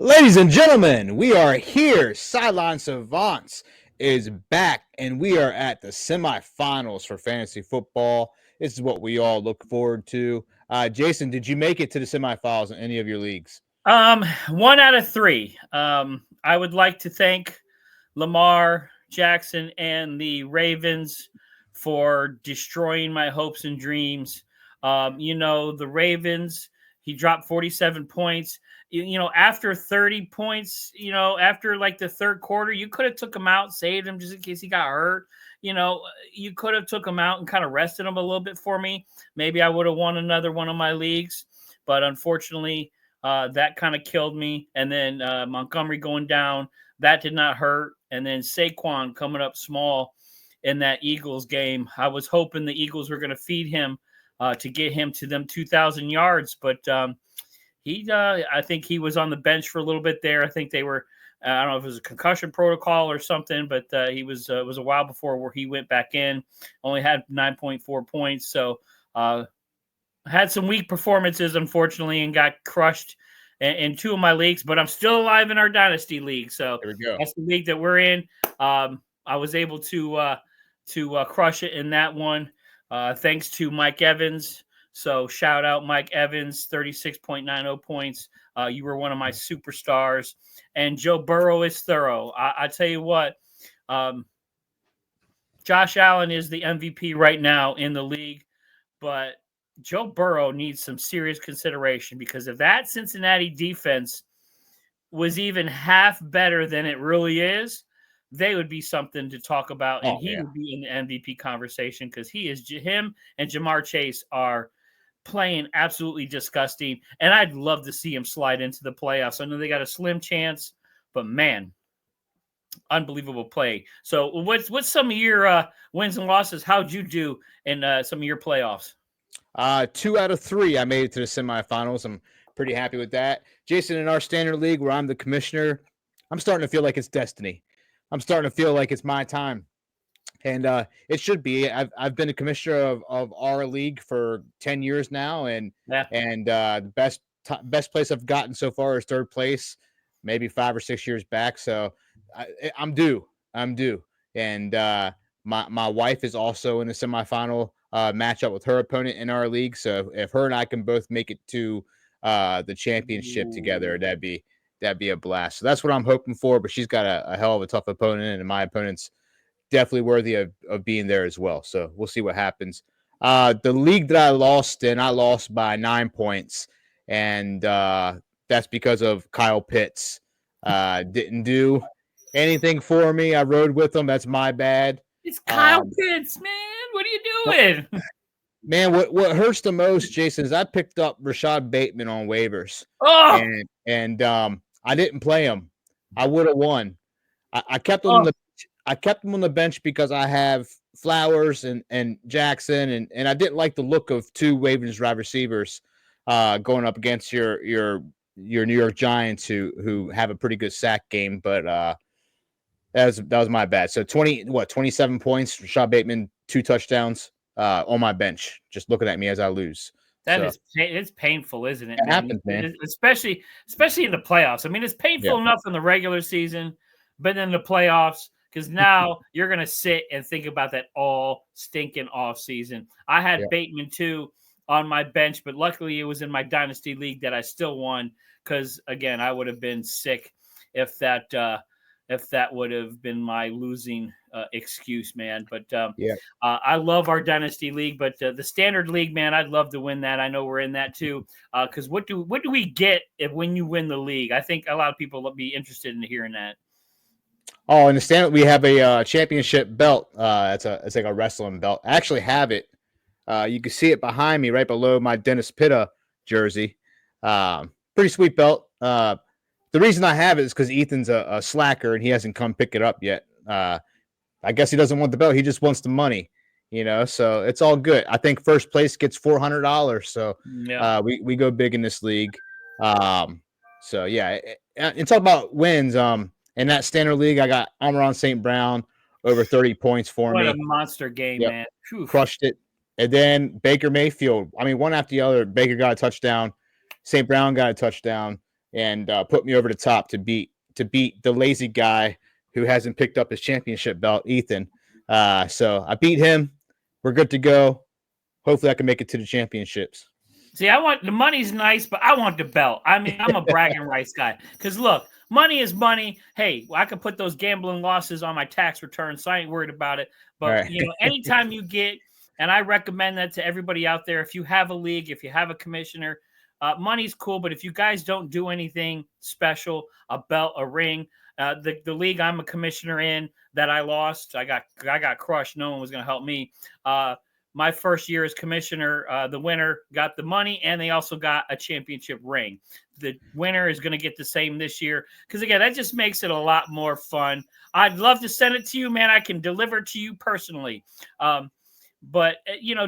Ladies and gentlemen, we are here. Sideline Savants is back, and we are at the semifinals for fantasy football. This is what we all look forward to. Jason, did you make it to the semifinals in any of your leagues? One out of three. I would like to thank Lamar Jackson and the Ravens for destroying my hopes and dreams. The Ravens, he dropped 47 points. After 30 points, after like the third quarter, you could have took him out, saved him just in case he got hurt. You could have took him out and kind of rested him a little bit for me. Maybe I would have won another one of my leagues, but unfortunately, that kind of killed me. And then Montgomery going down, that did not hurt. And then Saquon coming up small in that Eagles game. I was hoping the Eagles were going to feed him to get him to them 2,000 yards, but I think he was on the bench for a little bit there. I think they were, I don't know if it was a concussion protocol or something, but it was a while before where he went back in. Only had 9.4 points, so had some weak performances, unfortunately, and got crushed in two of my leagues, but I'm still alive in our Dynasty League. So that's the league that we're in. I was able to crush it in that one thanks to Mike Evans. So shout out Mike Evans, 36.90 points. You were one of my superstars. And Joe Burrow is thorough. I tell you what, Josh Allen is the MVP right now in the league, but Joe Burrow needs some serious consideration, because if that Cincinnati defense was even half better than it really is, they would be something to talk about, and he would be in the MVP conversation, because him and Jamar Chase are playing absolutely disgusting, and I'd love to see him slide into the playoffs. I know they got a slim chance, but man, unbelievable play. So what's some of your wins and losses? How'd you do in some of your playoffs? 2 out of 3. I made it to the semifinals. I'm pretty happy with that. Jason, in our standard league where I'm the commissioner, I'm starting to feel like it's destiny. I'm starting to feel like it's my time. And it should be. I've been a commissioner of our league for 10 years now, and the best place I've gotten so far is third place, maybe 5 or 6 years back. So I'm due. And my wife is also in the semifinal matchup with her opponent in our league. So if her and I can both make it to the championship together, that'd be a blast. So that's what I'm hoping for. But she's got a hell of a tough opponent, and my opponent's definitely worthy of being there as well. So we'll see what happens. The league that I lost by 9 points, and that's because of Kyle Pitts. Didn't do anything for me. I rode with him. That's my bad. It's Kyle Pitts, man. What are you doing? Man, what hurts the most, Jason, is I picked up Rashad Bateman on waivers. And I didn't play him. I would have won. I kept him on the bench because I have Flowers and Jackson, and I didn't like the look of two Ravens wide receivers going up against your New York Giants, who have a pretty good sack game, but that was my bad. So 27 points, Rashad Bateman, 2 touchdowns on my bench, just looking at me as I lose. It's painful, isn't it? It happens, man. Especially in the playoffs. I mean, it's painful enough in the regular season, but then the playoffs, because now you're going to sit and think about that all stinking off season. I had Bateman too on my bench, but luckily it was in my dynasty league that I still won, because again, I would have been sick if that would have been my losing excuse, man. But I love our dynasty league, but the standard league, man, I'd love to win that. I know we're in that too. Because what do we get when you win the league? I think a lot of people will be interested in hearing that. Oh, in the standard, we have a championship belt. It's like a wrestling belt. I actually have it. You can see it behind me, right below my Dennis Pitta jersey. Pretty sweet belt. The reason I have it is because Ethan's a slacker and he hasn't come pick it up yet. I guess he doesn't want the belt. He just wants the money, so it's all good. I think first place gets $400. So we go big in this league. So yeah. And talk about wins. In that standard league, I got Amon St. Brown over 30 points for me. What a monster game, man. Whew. Crushed it. And then Baker Mayfield. I mean, one after the other. Baker got a touchdown. St. Brown got a touchdown. and put me over the top to beat the lazy guy who hasn't picked up his championship belt, Ethan. So I beat him. We're good to go. Hopefully, I can make it to the championships. See, I want the money's nice, but I want the belt. I mean, I'm a bragging rights guy. Because look, money is money. Hey, I can put those gambling losses on my tax return, so I ain't worried about it. But Right. Anytime you get, and I recommend that to everybody out there, if you have a league, if you have a commissioner, money's cool. But if you guys don't do anything special, a belt, a ring, the league I'm a commissioner in that I lost, I got crushed. No one was going to help me. My first year as commissioner, the winner got the money, and they also got a championship ring. The winner is going to get the same this year because, again, that just makes it a lot more fun. I'd love to send it to you, man. I can deliver it to you personally. But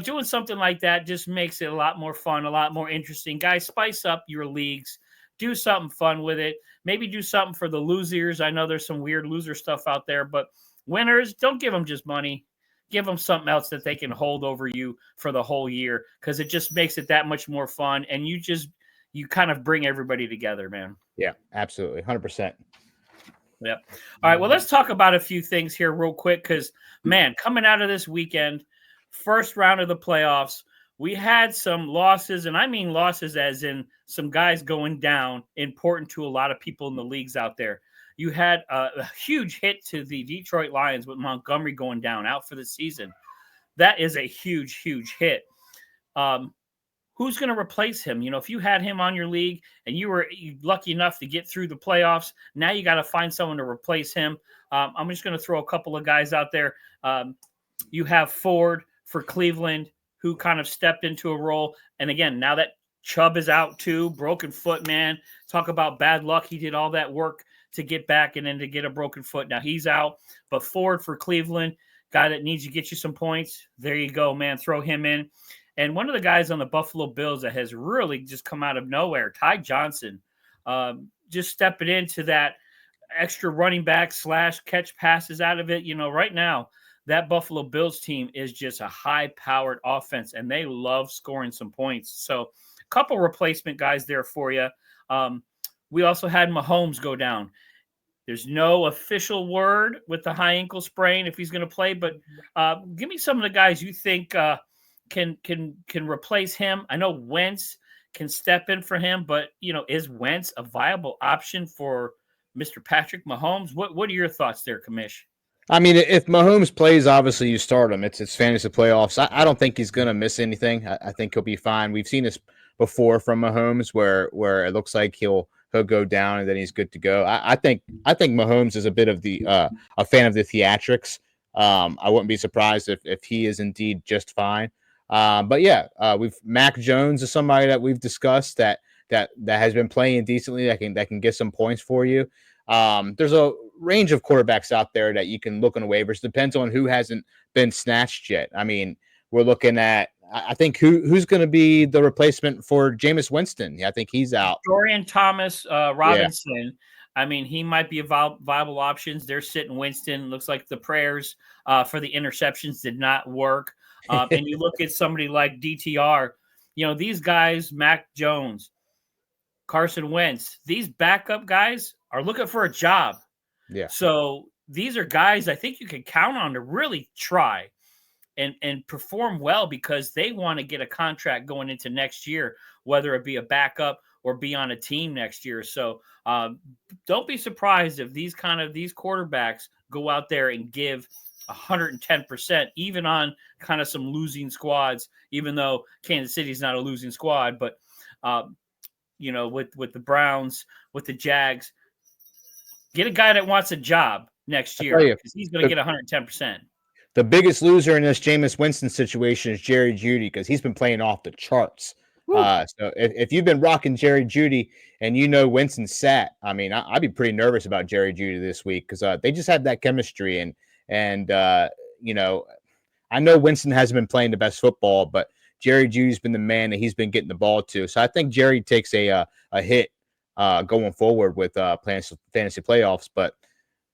doing something like that just makes it a lot more fun, a lot more interesting. Guys, spice up your leagues. Do something fun with it. Maybe do something for the losers. I know there's some weird loser stuff out there, but winners, don't give them just money. Give them something else that they can hold over you for the whole year, because it just makes it that much more fun. And you kind of bring everybody together, man. Yeah, absolutely. 100%. Yep. All right. Well, let's talk about a few things here real quick, because, man, coming out of this weekend, first round of the playoffs, we had some losses, and I mean losses as in some guys going down, important to a lot of people in the leagues out there. You had a huge hit to the Detroit Lions with Montgomery going down, out for the season. That is a huge, huge hit. Who's going to replace him? If you had him on your league and you were lucky enough to get through the playoffs, now you got to find someone to replace him. I'm just going to throw a couple of guys out there. You have Ford for Cleveland, who kind of stepped into a role. And again, now that Chubb is out too, broken foot, man. Talk about bad luck. He did all that work to get back and then to get a broken foot. Now he's out, but Ford for Cleveland, guy that needs to get you some points. There you go, man. Throw him in. And one of the guys on the Buffalo Bills that has really just come out of nowhere, Ty Johnson, just stepping into that extra running back / catch passes out of it. Right now, that Buffalo Bills team is just a high-powered offense, and they love scoring some points. So a couple replacement guys there for you. We also had Mahomes go down. There's no official word with the high ankle sprain if he's going to play, but give me some of the guys you think can replace him. I know Wentz can step in for him, but is Wentz a viable option for Mr. Patrick Mahomes? What are your thoughts there, Kamish? I mean, if Mahomes plays, obviously you start him. It's fantasy playoffs. I don't think he's going to miss anything. I think he'll be fine. We've seen this before from Mahomes, where it looks like he'll go down and then he's good to go. I think Mahomes is a bit of a fan of the theatrics. I wouldn't be surprised if he is indeed just fine. But yeah, Mac Jones is somebody that we've discussed that has been playing decently, that can get some points for you. There's a range of quarterbacks out there that you can look on waivers. Depends on who hasn't been snatched yet. I mean, we're looking at, I think who's going to be the replacement for Jameis Winston. I think he's out. Dorian Thomas Robinson. Yeah. I mean, he might be a viable option. They're sitting Winston. Looks like the prayers for the interceptions did not work. And you look at somebody like DTR, these guys, Mac Jones, Carson Wentz, these backup guys are looking for a job. Yeah. So these are guys I think you can count on to really try and perform well, because they want to get a contract going into next year, whether it be a backup or be on a team next year. So don't be surprised if these quarterbacks go out there and give 110%, even on kind of some losing squads, even though Kansas City's not a losing squad, but with the Browns, with the Jags, get a guy that wants a job next year, because he's going to get 110%. The biggest loser in this Jameis Winston situation is Jerry Jeudy, because he's been playing off the charts. So if you've been rocking Jerry Jeudy and Winston sat, I mean, I'd be pretty nervous about Jerry Jeudy this week, because they just have that chemistry. And I know Winston hasn't been playing the best football, but Jerry Jeudy's been the man that he's been getting the ball to. So I think Jerry takes a hit going forward with fantasy playoffs, but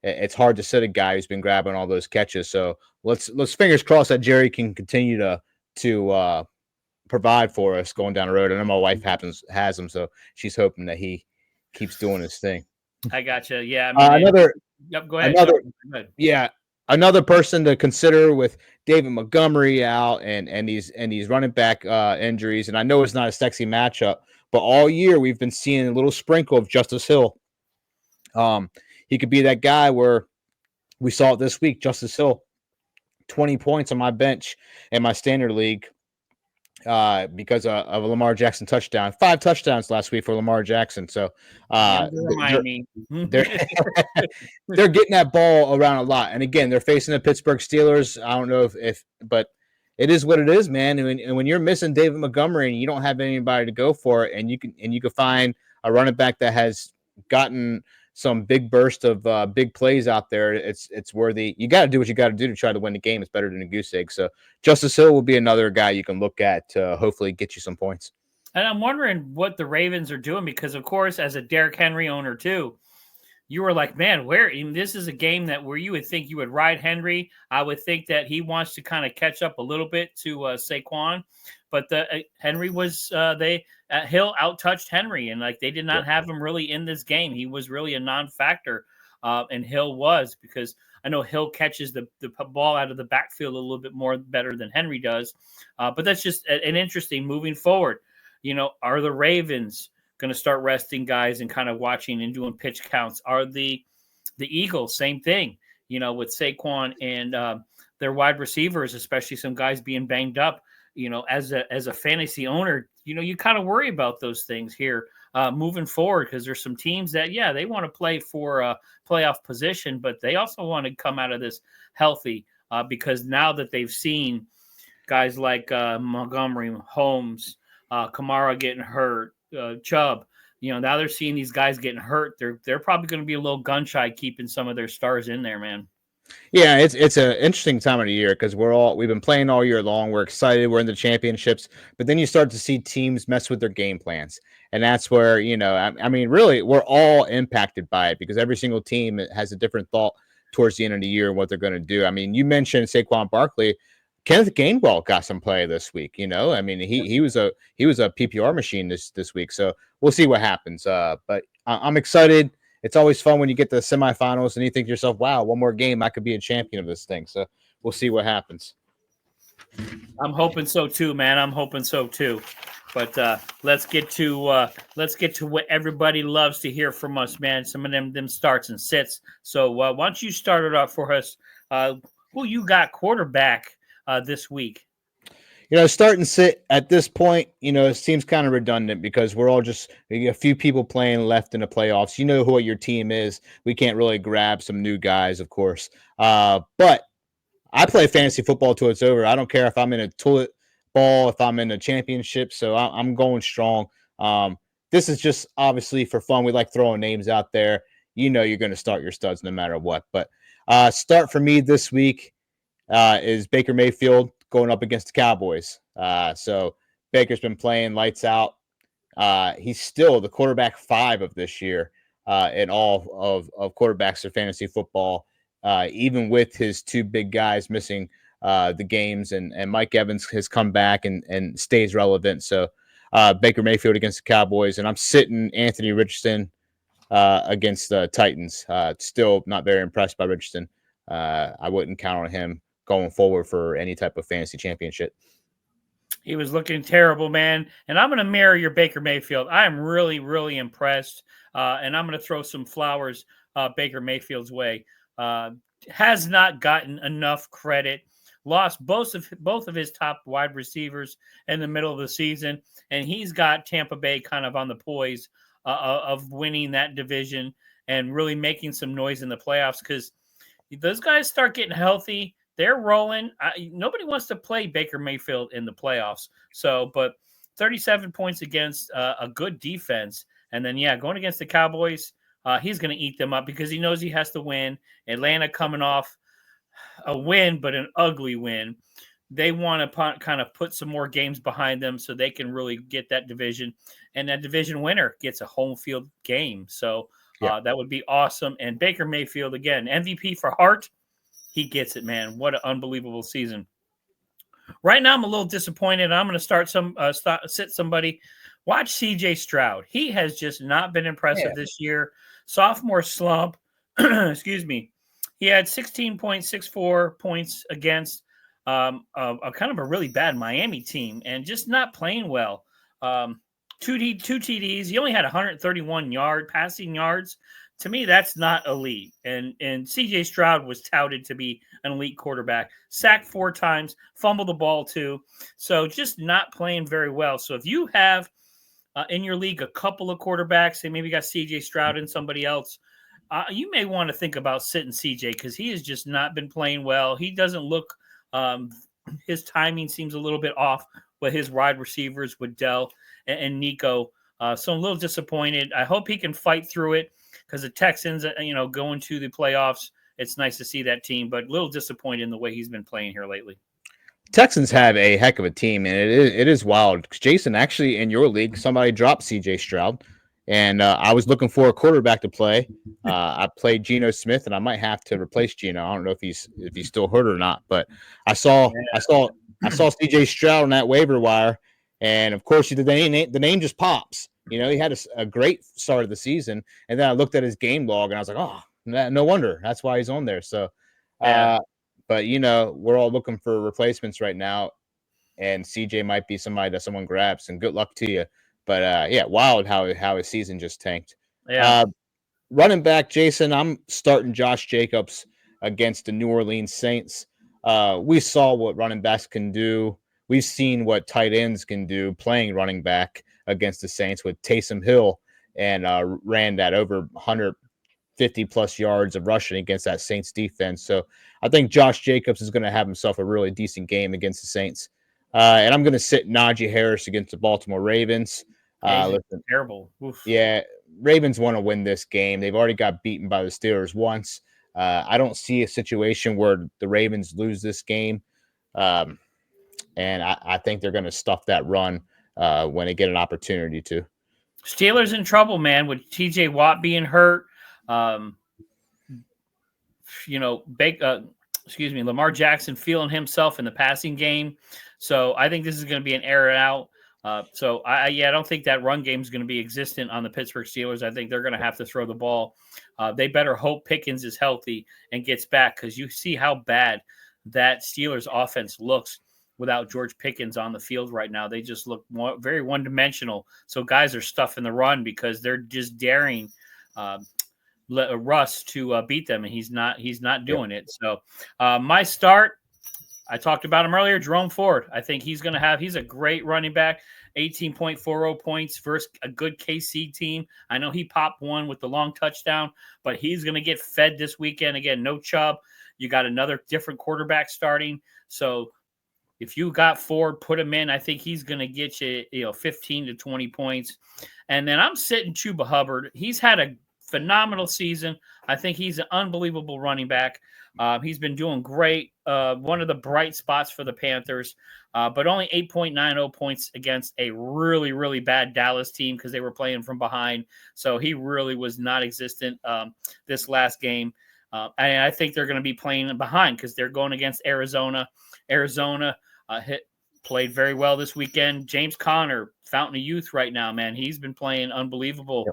it's hard to sit a guy who's been grabbing all those catches. So let's fingers crossed that Jerry can continue to provide for us going down the road. I know my wife has him, so she's hoping that he keeps doing his thing. I gotcha. Yeah, I mean, yep. Go ahead. Another, Go ahead. yeah, another person to consider with David Montgomery out and these running back injuries. And I know it's not a sexy matchup, but all year we've been seeing a little sprinkle of Justice Hill. He could be that guy where we saw it this week. Justice Hill, 20 points on my bench in my standard league because of a Lamar Jackson touchdown. 5 touchdowns last week for Lamar Jackson. So remind me. they're they're getting that ball around a lot. And again, they're facing the Pittsburgh Steelers. I don't know if but it is what it is, man. And when you're missing David Montgomery and you don't have anybody to go for it, and you can find a running back that has gotten some big burst of big plays out there, it's worthy. You got to do what you got to do to try to win the game. It's better than a goose egg. So Justice Hill will be another guy you can look at to hopefully get you some points. And I'm wondering what the Ravens are doing because, of course, as a Derrick Henry owner too, you were like, man, this is a game where you would think you would ride Henry. I would think that he wants to kind of catch up a little bit to Saquon, but Henry was Hill out-touched Henry, and like they did not have him really in this game. He was really a non-factor, and Hill was, because I know Hill catches the ball out of the backfield a little bit more better than Henry does, but that's just an interesting moving forward. Are the Ravens going to start resting guys and kind of watching and doing pitch counts? Are the Eagles same thing? With Saquon and their wide receivers, especially some guys being banged up. As a fantasy owner, you kind of worry about those things here moving forward, because there's some teams that they want to play for a playoff position, but they also want to come out of this healthy because now that they've seen guys like Montgomery, Holmes, Kamara getting hurt, Chubb, now they're seeing these guys getting hurt. They're probably going to be a little gun shy keeping some of their stars in there, man. Yeah, it's an interesting time of the year because we've been playing all year long. We're excited. We're in the championships, but then you start to see teams mess with their game plans, and that's where I mean, really, we're all impacted by it because every single team has a different thought towards the end of the year and what they're going to do. I mean, you mentioned Saquon Barkley. Kenneth Gainwell got some play this week. I mean, he was a PPR machine this week. So we'll see what happens. But I'm excited. It's always fun when you get to the semifinals and you think to yourself, "Wow, one more game, I could be a champion of this thing." So we'll see what happens. I'm hoping so too, man. I'm hoping so too. But let's get to what everybody loves to hear from us, man. Some of them starts and sits. So why don't you start it off for us? Who you got quarterback this week? Start and sit at this point, it seems kind of redundant because we're all just a few people playing left in the playoffs. You know who your team is. We can't really grab some new guys, of course. But I play fantasy football till it's over. I don't care if I'm in a toilet ball, if I'm in a championship. So I'm going strong. This is just obviously for fun. We like throwing names out there. You're going to start your studs no matter what. But start for me this week is Baker Mayfield going up against the Cowboys. So Baker's been playing lights out. He's still the quarterback 5 of this year in all of quarterbacks of fantasy football, even with his 2 big guys missing the games. And Mike Evans has come back and stays relevant. So Baker Mayfield against the Cowboys. And I'm sitting Anthony Richardson against the Titans. Still not very impressed by Richardson. I wouldn't count on him going forward for any type of fantasy championship. He was looking terrible, man. And I'm going to mirror your Baker Mayfield. I am really, really impressed. And I'm going to throw some flowers Baker Mayfield's way. Has not gotten enough credit. Lost both of his top wide receivers in the middle of the season. And he's got Tampa Bay kind of on the poise of winning that division and really making some noise in the playoffs, because those guys start getting healthy. They're rolling. Nobody wants to play Baker Mayfield in the playoffs. So, but 37 points against a good defense. And then, going against the Cowboys, he's going to eat them up because he knows he has to win. Atlanta coming off a win, but an ugly win. They want to kind of put some more games behind them so they can really get that division. And that division winner gets a home field game. So that would be awesome. And Baker Mayfield, again, MVP for Hart. He gets it, man. What an unbelievable season. Right now, I'm a little disappointed. I'm going to sit somebody Watch CJ Stroud. He has just not been impressive Yeah. this year. Sophomore slump. Excuse me. He had 16.64 points against a kind of a really bad Miami team and just not playing well. Two TDs. He only had 131 passing yards. To me, that's not elite. And CJ Stroud was touted to be an elite quarterback. Sacked 4 times, fumbled the ball 2. So just not playing very well. So if you have in your league a couple of quarterbacks, say maybe you got CJ Stroud and somebody else, you may want to think about sitting CJ because he has just not been playing well. He doesn't look his timing seems a little bit off with his wide receivers with Dell and Nico. So I'm a little disappointed. I hope he can fight through it because the Texans, going to the playoffs, it's nice to see that team, but a little disappointed in the way he's been playing here lately. Texans have a heck of a team, and it is wild. Jason, actually, in your league, somebody dropped C.J. Stroud, and I was looking for a quarterback to play. I played Geno Smith, and I might have to replace Geno. I don't know if he's still hurt or not, but I saw C.J. Stroud on that waiver wire, and of course, the name just pops. He had a great start of the season, and then I looked at his game log, and I was like, oh, no wonder that's why he's on there. So. Yeah. But we're all looking for replacements right now, and CJ might be somebody that someone grabs. And good luck to you. But yeah, wild how his season just tanked. Yeah. Running back, Jason, I'm starting Josh Jacobs against the New Orleans Saints. We saw what running backs can do. We've seen what tight ends can do playing running back against the Saints with Taysom Hill, and ran that over 150 plus yards of rushing against that Saints defense. So I think Josh Jacobs is going to have himself a really decent game against the Saints. And I'm going to sit Najee Harris against the Baltimore Ravens. Listen, terrible. Oof. Yeah, Ravens want to win this game. They've already got beaten by the Steelers once. I don't see a situation where the Ravens lose this game. And I think they're going to stuff that run when they get an opportunity to. Steelers in trouble, man, with TJ Watt being hurt. Lamar Jackson feeling himself in the passing game. So I think this is going to be an air out. So I don't think that run game is going to be existent on the Pittsburgh Steelers. I think they're going to have to throw the ball. They better hope Pickens is healthy and gets back because you see how bad that Steelers offense looks without George Pickens on the field right now. They just look very one-dimensional. So guys are stuffing the run because they're just daring Russ to beat them, and he's not doing it. So my start, I talked about him earlier, Jerome Ford. I think he's a great running back, 18.40 points versus a good KC team. I know he popped one with the long touchdown, but he's going to get fed this weekend. Again, no Chubb. You got another different quarterback starting. So if you got Ford, put him in. I think he's going to get you 15 to 20 points. And then I'm sitting Chuba Hubbard. He's had a phenomenal season. I think he's an unbelievable running back. He's been doing great. One of the bright spots for the Panthers, but only 8.90 points against a really, really bad Dallas team because they were playing from behind. So he really was not existent this last game. And I think they're going to be playing behind because they're going against Arizona. Arizona played very well this weekend. James Conner, fountain of youth right now, man. He's been playing unbelievable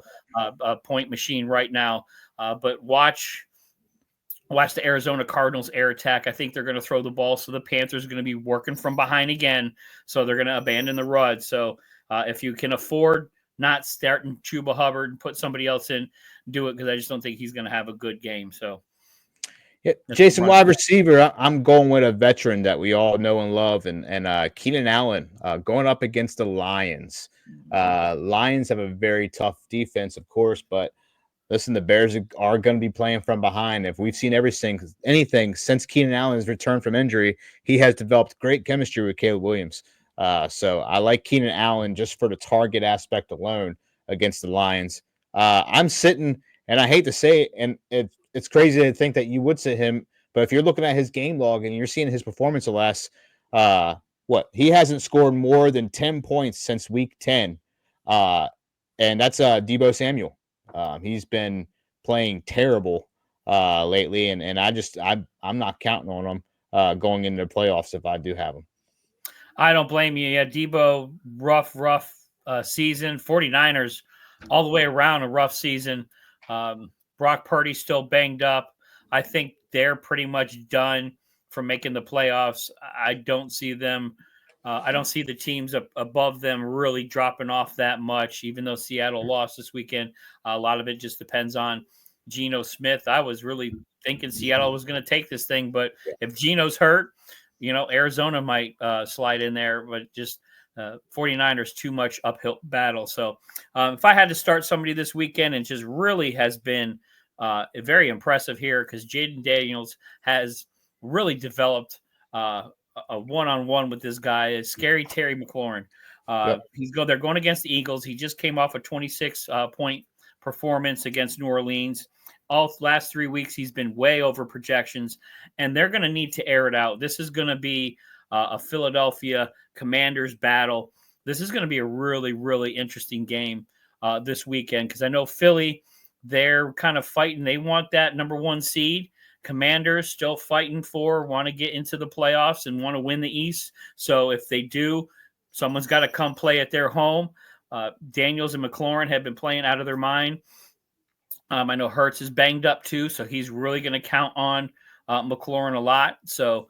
point machine right now. But watch the Arizona Cardinals air attack. I think they're going to throw the ball, so the Panthers are going to be working from behind again. So they're going to abandon the run. So if you can afford not starting Chuba Hubbard and put somebody else in, do it because I just don't think he's going to have a good game. So. Yeah, Jason, wide receiver, I'm going with a veteran that we all know and love, and Keenan Allen going up against the Lions. Lions have a very tough defense, of course, but listen, the Bears are going to be playing from behind. If we've seen anything since Keenan Allen's return from injury, he has developed great chemistry with Caleb Williams. So I like Keenan Allen just for the target aspect alone against the Lions. I'm sitting, and I hate to say it, and it's crazy to think that you would sit him, but if you're looking at his game log and you're seeing his performance the last, he hasn't scored more than 10 points since week 10. And that's Deebo Samuel. He's been playing terrible lately, and I'm not counting on him going into the playoffs if I do have him. I don't blame you. Yeah, Deebo, rough season. 49ers all the way around a rough season. Brock Purdy's still banged up. I think they're pretty much done from making the playoffs. I don't see them. I don't see the teams above them really dropping off that much, even though Seattle lost this weekend. A lot of it just depends on Geno Smith. I was really thinking Seattle was going to take this thing, but if Geno's hurt, Arizona might slide in there, but just 49ers too much uphill battle. So if I had to start somebody this weekend, and just really has been very impressive here, because Jaden Daniels has really developed a one-on-one with this guy, is Scary Terry McLaurin. They're going against the Eagles. He just came off a 26 point performance against New Orleans. All last 3 weeks, he's been way over projections, and they're going to need to air it out. This is going to be a Philadelphia Commanders battle. This is going to be a really, really interesting game this weekend, because I know Philly, they're kind of fighting. They want that number 1 seed. Commanders still fighting want to get into the playoffs and want to win the East. So if they do, someone's got to come play at their home. Daniels and McLaurin have been playing out of their mind. I know Hurts is banged up too, so he's really going to count on McLaurin a lot. So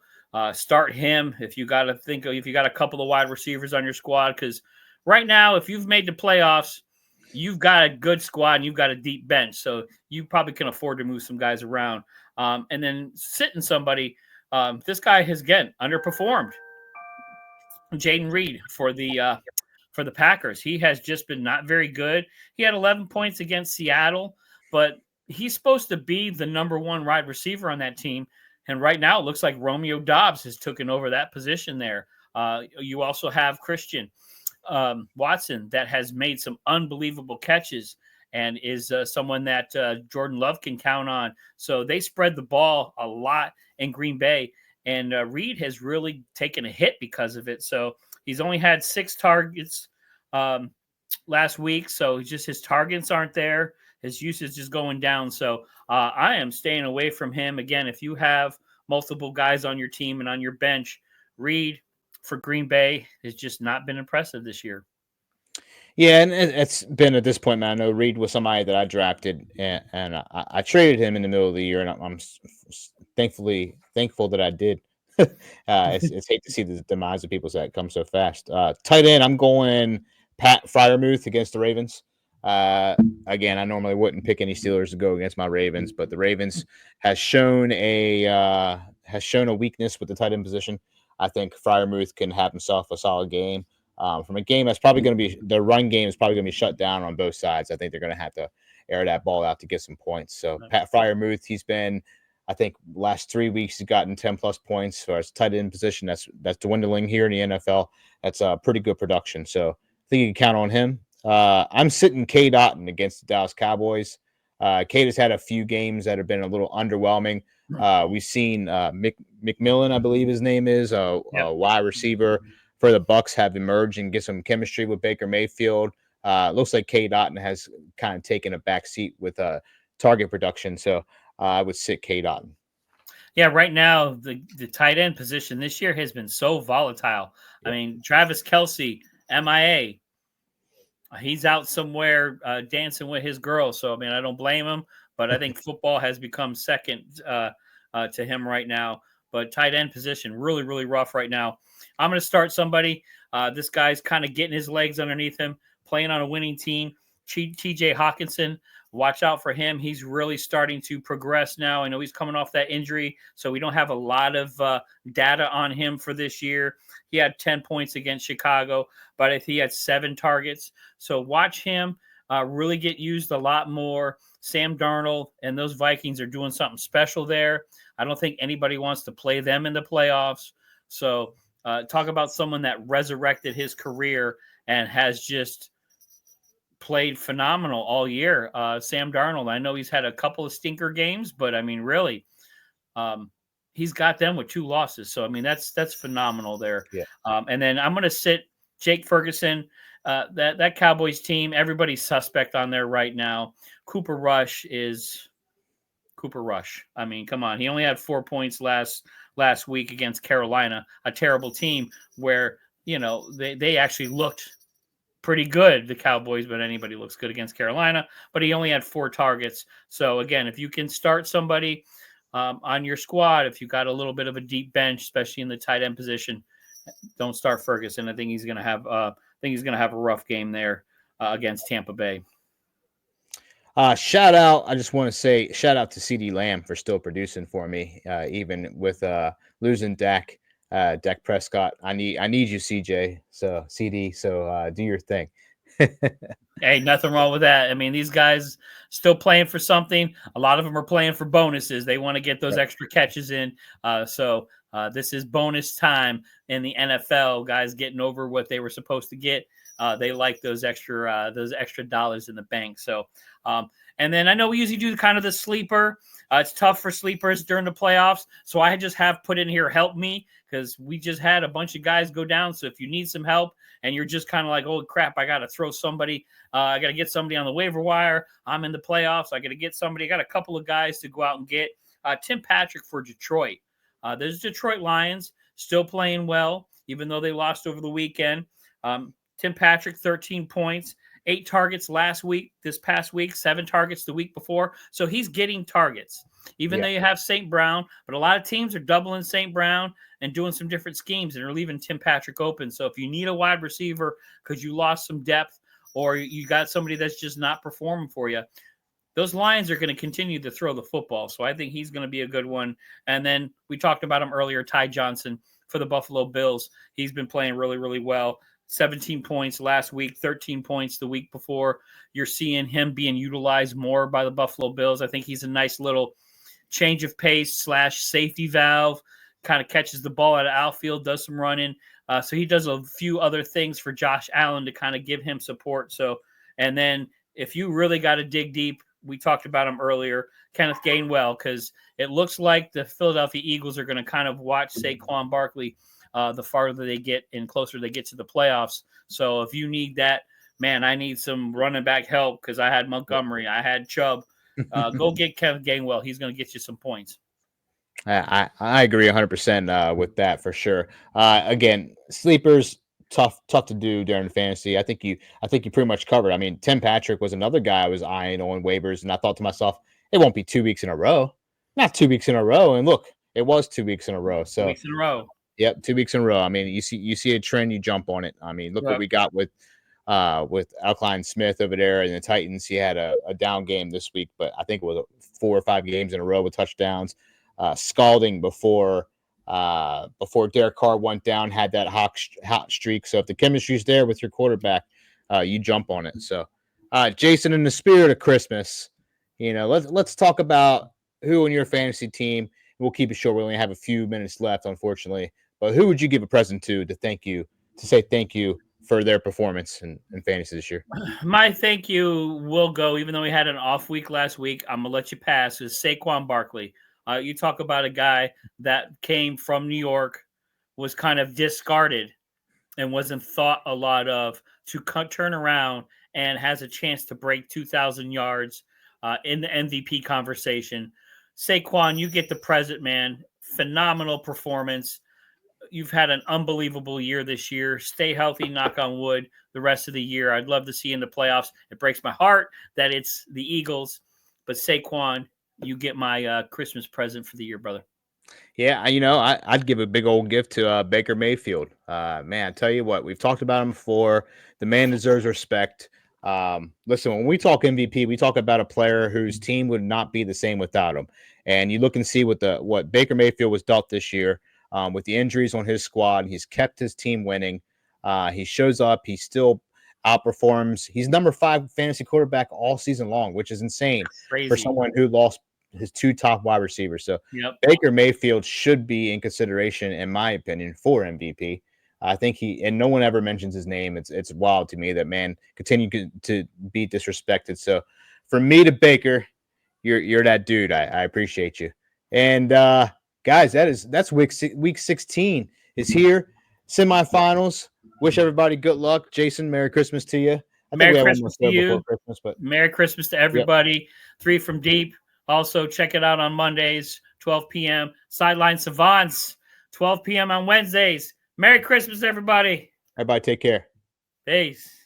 start him if you got a couple of wide receivers on your squad, because right now, if you've made the playoffs, you've got a good squad and you've got a deep bench, so you probably can afford to move some guys around. And then sitting somebody, this guy has again underperformed. Jaden Reed for the Packers. He has just been not very good. He had 11 points against Seattle, but he's supposed to be the number 1 wide receiver on that team. And right now it looks like Romeo Doubs has taken over that position there. You also have Christian Watson that has made some unbelievable catches and is someone that Jordan Love can count on. So they spread the ball a lot in Green Bay, and Reed has really taken a hit because of it. So he's only had 6 targets last week, so just his targets aren't there. His usage is going down. So I am staying away from him. Again, if you have multiple guys on your team and on your bench, Reed for Green Bay has just not been impressive this year. Yeah, and it's been a disappointment. I know Reed was somebody that I drafted, and I traded him in the middle of the year, and I'm thankful that I did. It's hate to see the demise of people that come so fast. Tight end, I'm going Pat Freiermuth against the Ravens. Again, I normally wouldn't pick any Steelers to go against my Ravens, but the Ravens has shown a weakness with the tight end position. I think Freiermuth can have himself a solid game. From a game that's probably going to be the run game is probably going to be shut down on both sides. I think they're going to have to air that ball out to get some points. So Pat Freiermuth, he's been, I think, last 3 weeks he's gotten 10+ points for his tight end position. That's dwindling here in the NFL. That's a pretty good production. So I think you can count on him. I'm sitting Cade Otton against the Dallas Cowboys. Cade has had a few games that have been a little underwhelming. We've seen McMillan, I believe his name is, a wide receiver for the Bucks, have emerged and get some chemistry with Baker Mayfield. Looks like Cade Otton has kind of taken a back seat with target production. So I would sit Cade Otton. Yeah, right now the tight end position this year has been so volatile. I mean, Travis Kelce, MIA. He's out somewhere dancing with his girl. So, I mean, I don't blame him, but I think football has become second to him right now. But tight end position, really, really rough right now. I'm going to start somebody. This guy's kind of getting his legs underneath him, playing on a winning team. TJ Hawkinson, watch out for him. He's really starting to progress now. I know he's coming off that injury, so we don't have a lot of data on him for this year. He had 10 points against Chicago, but he had 7 targets. So watch him really get used a lot more. Sam Darnold and those Vikings are doing something special there. I don't think anybody wants to play them in the playoffs. So talk about someone that resurrected his career and has just played phenomenal all year. Sam Darnold, I know he's had a couple of stinker games, but I mean, really, he's got them with 2 losses. So, I mean, that's phenomenal there. Yeah. And then I'm going to sit Jake Ferguson. That Cowboys team, everybody's suspect on there right now. Cooper Rush. I mean, come on. He only had 4 points last week against Carolina, a terrible team where, they actually looked pretty good, the Cowboys, but anybody looks good against Carolina. But he only had 4 targets. So, again, if you can start somebody on your squad, if you got a little bit of a deep bench, especially in the tight end position, don't start Ferguson. I think he's going to have a rough game there against Tampa Bay. Shout out. I just want to say shout out to CD Lamb for still producing for me, even with losing Dak Prescott. I need you, CJ. So CD. So do your thing. Hey, nothing wrong with that. I mean, these guys still playing for something. A lot of them are playing for bonuses. They want to get those extra catches in. So this is bonus time in the NFL. Guys getting over what they were supposed to get. They like those extra dollars in the bank. So, and then I know we usually do kind of the sleeper. It's tough for sleepers during the playoffs. So I just have put in here, help me, because we just had a bunch of guys go down. So if you need some help and you're just kind of like, oh crap, I got to throw somebody. I got to get somebody on the waiver wire. I'm in the playoffs. I got to get somebody. I got a couple of guys to go out and get. Tim Patrick for Detroit. There's Detroit Lions still playing well, even though they lost over the weekend. Tim Patrick, 13 points, 8 targets this past week, 7 targets the week before. So he's getting targets, even though you have St. Brown. But a lot of teams are doubling St. Brown and doing some different schemes and are leaving Tim Patrick open. So if you need a wide receiver because you lost some depth or you got somebody that's just not performing for you, those Lions are going to continue to throw the football. So I think he's going to be a good one. And then we talked about him earlier, Ty Johnson for the Buffalo Bills. He's been playing really, really well. 17 points last week, 13 points the week before. You're seeing him being utilized more by the Buffalo Bills. I think he's a nice little change of pace / safety valve, kind of catches the ball out of outfield, does some running. So he does a few other things for Josh Allen to kind of give him support. So, and then if you really got to dig deep, we talked about him earlier, Kenneth Gainwell, because it looks like the Philadelphia Eagles are going to kind of watch Saquon Barkley the farther they get and closer they get to the playoffs. So if you need that, man, I need some running back help because I had Montgomery, I had Chubb. Go get Kenneth Gainwell. He's going to get you some points. I agree 100% with that for sure. Again, sleepers tough to do during fantasy. I think you pretty much covered. I mean, Tim Patrick was another guy I was eyeing on waivers, and I thought to myself, it won't be 2 weeks in a row. Not 2 weeks in a row, and look, it was 2 weeks in a row. So 2 weeks in a row. Yep, 2 weeks in a row. I mean, you see a trend, you jump on it. I mean, look what we got with Alcline Smith over there in the Titans. He had a down game this week, but I think it was 4 or 5 games in a row with touchdowns. Scalding before Derek Carr went down, had that hot streak. So if the chemistry's there with your quarterback, you jump on it. So, Jason, in the spirit of Christmas, let's talk about who on your fantasy team. We'll keep it short. We only have a few minutes left, unfortunately. But who would you give a present to say thank you for their performance in fantasy this year? My thank you will go, even though we had an off week last week, I'm going to let you pass, is Saquon Barkley. You talk about a guy that came from New York, was kind of discarded and wasn't thought a lot of, to turn around and has a chance to break 2,000 yards in the MVP conversation. Saquon, you get the present, man. Phenomenal performance. You've had an unbelievable year this year. Stay healthy, knock on wood, the rest of the year. I'd love to see you in the playoffs. It breaks my heart that it's the Eagles, but Saquon, you get my Christmas present for the year, brother. Yeah, I'd give a big old gift to Baker Mayfield. Man, I tell you what, we've talked about him before. The man deserves respect. Listen, when we talk MVP, we talk about a player whose team would not be the same without him. And you look and see what Baker Mayfield was dealt this year with the injuries on his squad. He's kept his team winning. He shows up. He still outperforms. He's number 5 fantasy quarterback all season long, which is insane for someone who lost his 2 top wide receivers. So Baker Mayfield should be in consideration, in my opinion, for MVP. I think and no one ever mentions his name. It's wild to me that man continue to be disrespected. So from me to Baker, you're that dude. I appreciate you. And guys, that's week 16 is here. Semifinals. Wish everybody good luck. Jason, Merry Christmas to you. Merry Christmas to you. Christmas, but Merry Christmas to everybody. 3 from deep. Also, check it out on Mondays, 12 p.m. Sideline Savants, 12 p.m. on Wednesdays. Merry Christmas, everybody. Everybody take care. Peace.